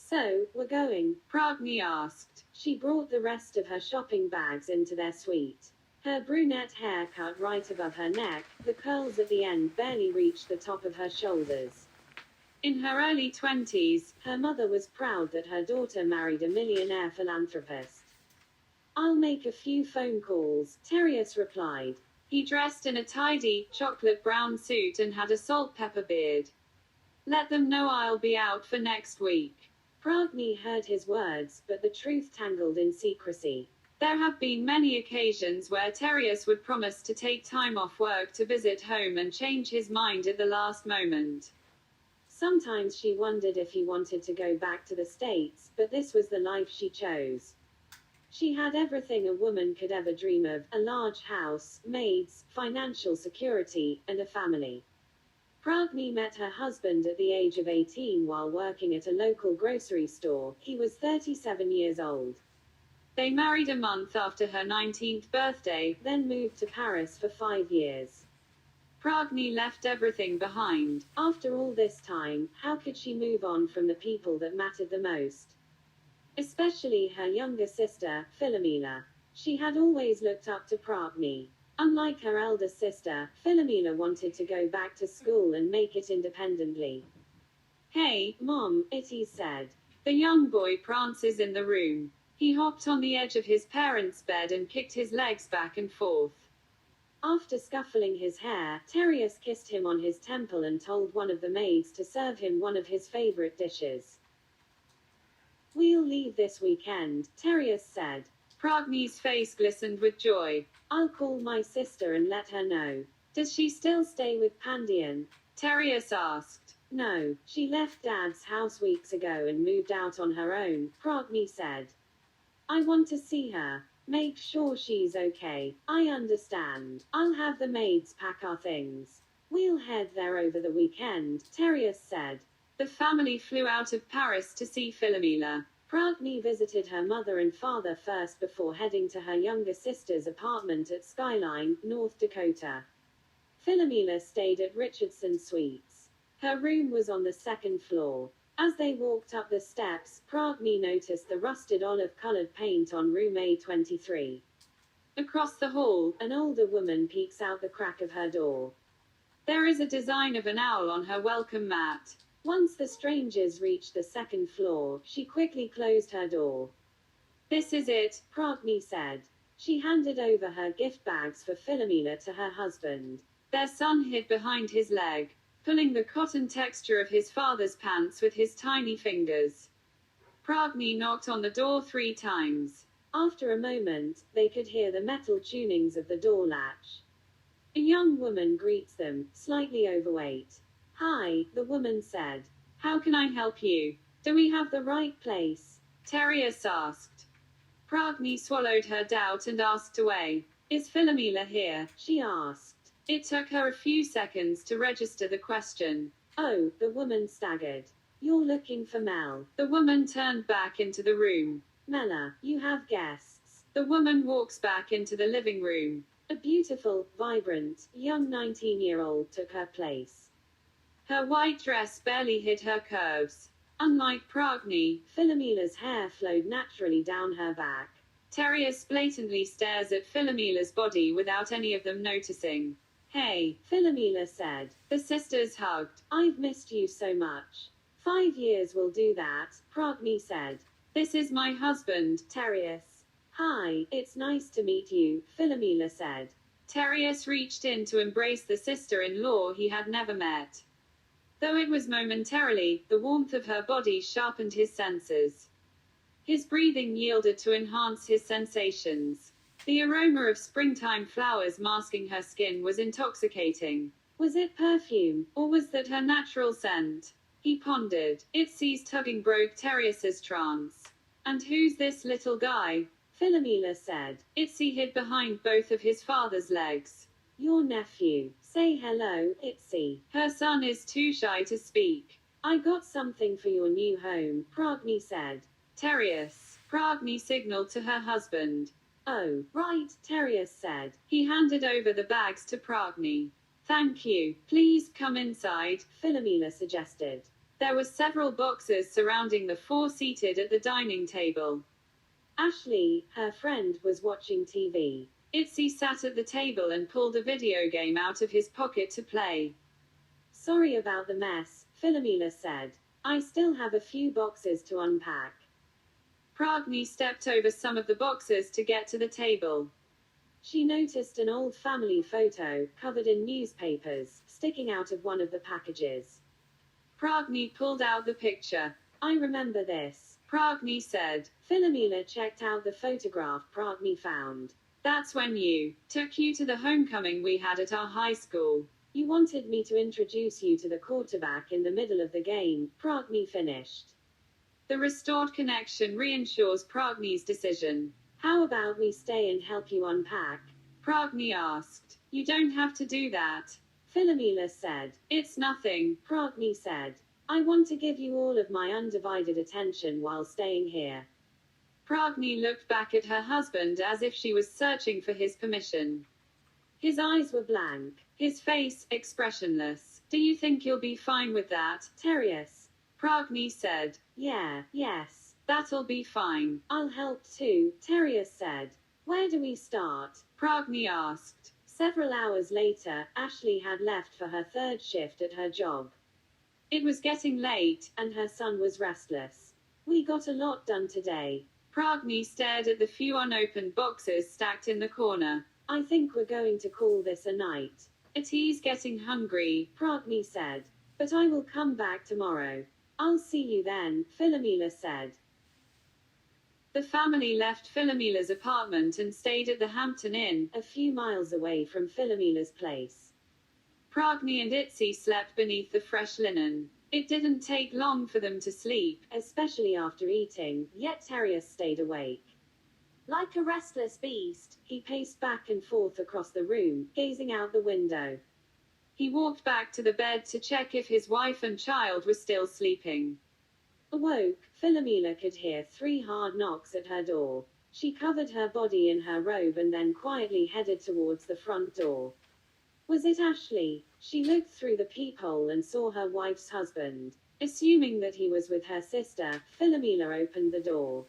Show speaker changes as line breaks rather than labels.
So, we're going? Procne asked. She brought the rest of her shopping bags into their suite. Her brunette hair cut right above her neck, the curls at the end barely reached the top of her shoulders. In her early 20s, her mother was proud that her daughter married a millionaire philanthropist. I'll make a few phone calls, Terius replied. He dressed in a tidy, chocolate brown suit and had a salt-pepper beard. Let them know I'll be out for next week. Procne heard his words, but the truth tangled in secrecy. There have been many occasions where Terius would promise to take time off work to visit home and change his mind at the last moment. Sometimes she wondered if he wanted to go back to the States, but this was the life she chose. She had everything a woman could ever dream of: a large house, maids, financial security, and a family. Procne met her husband at the age of 18 while working at a local grocery store. He was 37 years old. They married a month after her 19th birthday, then moved to Paris for 5 years. Procne left everything behind. After all this time, how could she move on from the people that mattered the most? Especially her younger sister, Philomela. She had always looked up to Procne. Unlike her elder sister, Philomela wanted to go back to school and make it independently. Hey, Mom, Itty said. The young boy prances in the room. He hopped on the edge of his parents' bed and kicked his legs back and forth. After scuffling his hair, Terius kissed him on his temple and told one of the maids to serve him one of his favorite dishes. We'll leave this weekend, Terius said. Procne's face glistened with joy. I'll call my sister and let her know. Does she still stay with Pandion? Terius asked. No, she left Dad's house weeks ago and moved out on her own, Procne said. I want to see her. Make sure she's okay. I understand. I'll have the maids pack our things. We'll head there over the weekend, Terius said. The family flew out of Paris to see Philomela. Procne visited her mother and father first before heading to her younger sister's apartment at Skyline, North Dakota. Philomela stayed at Richardson Suites. Her room was on the second floor. As they walked up the steps, Procne noticed the rusted olive-colored paint on room A23. Across the hall, an older woman peeks out the crack of her door. There is a design of an owl on her welcome mat. Once the strangers reached the second floor, she quickly closed her door. This is it, Procne said. She handed over her gift bags for Philomela to her husband. Their son hid behind his leg, pulling the cotton texture of his father's pants with his tiny fingers. Procne knocked on the door 3 times. After a moment, they could hear the metal tunings of the door latch. A young woman greets them, slightly overweight. Hi, the woman said. How can I help you? Do we have the right place? Terius asked. Procne swallowed her doubt and asked away. Is Philomela here? She asked. It took her a few seconds to register the question. Oh, the woman staggered. You're looking for Mel. The woman turned back into the room. Mela, you have guests. The woman walks back into the living room. A beautiful, vibrant, young 19-year-old took her place. Her white dress barely hid her curves. Unlike Procne, Philomela's hair flowed naturally down her back. Terius blatantly stares at Philomela's body without any of them noticing. Hey, Philomela said. The sisters hugged. I've missed you so much. 5 years will do that, Procne said. This is my husband, Terius. Hi, it's nice to meet you, Philomela said. Terius reached in to embrace the sister-in-law he had never met. Though it was momentarily, the warmth of her body sharpened his senses. His breathing yielded to enhance his sensations. The aroma of springtime flowers masking her skin was intoxicating. Was it perfume, or was that her natural scent? He pondered. Itzy's tugging broke Terius's trance. And who's this little guy? Philomela said. Itzy hid behind both of his father's legs. Your nephew. Say hello, Itzy. Her son is too shy to speak. I got something for your new home, Procne said. Terius. Procne signaled to her husband. Oh, right, Terius said. He handed over the bags to Procne. Thank you. Please come inside, Philomela suggested. There were several boxes surrounding the four seated at the dining table. Ashley, her friend, was watching TV. Itzy sat at the table and pulled a video game out of his pocket to play. Sorry about the mess, Philomela said. I still have a few boxes to unpack. Procne stepped over some of the boxes to get to the table. She noticed an old family photo, covered in newspapers, sticking out of one of the packages. Procne pulled out the picture. I remember this, Procne said. Philomela checked out the photograph Procne found. That's when you took you to the homecoming we had at our high school. You wanted me to introduce you to the quarterback in the middle of the game, Procne finished. The restored connection reassures Procne's decision. How about we stay and help you unpack? Procne asked. You don't have to do that, Philomela said. It's nothing, Procne said. I want to give you all of my undivided attention while staying here. Procne looked back at her husband as if she was searching for his permission. His eyes were blank, his face expressionless. Do you think you'll be fine with that, Terius? Procne said. Yes, that'll be fine. I'll help too, Terius said. Where do we start? Procne asked. Several hours later, Ashley had left for her third shift at her job. It was getting late, and her son was restless. We got a lot done today. Procne stared at the few unopened boxes stacked in the corner. I think we're going to call this a night. He's getting hungry, Procne said. But I will come back tomorrow. I'll see you then, Philomela said. The family left Philomela's apartment and stayed at the Hampton Inn, a few miles away from Philomela's place. Procne and Itzy slept beneath the fresh linen. It didn't take long for them to sleep, especially after eating, yet Terius stayed awake. Like a restless beast, he paced back and forth across the room, gazing out the window. He walked back to the bed to check if his wife and child were still sleeping. Awoke, Philomela could hear 3 hard knocks at her door. She covered her body in her robe and then quietly headed towards the front door. Was it Ashley? She looked through the peephole and saw her wife's husband. Assuming that he was with her sister, Philomela opened the door.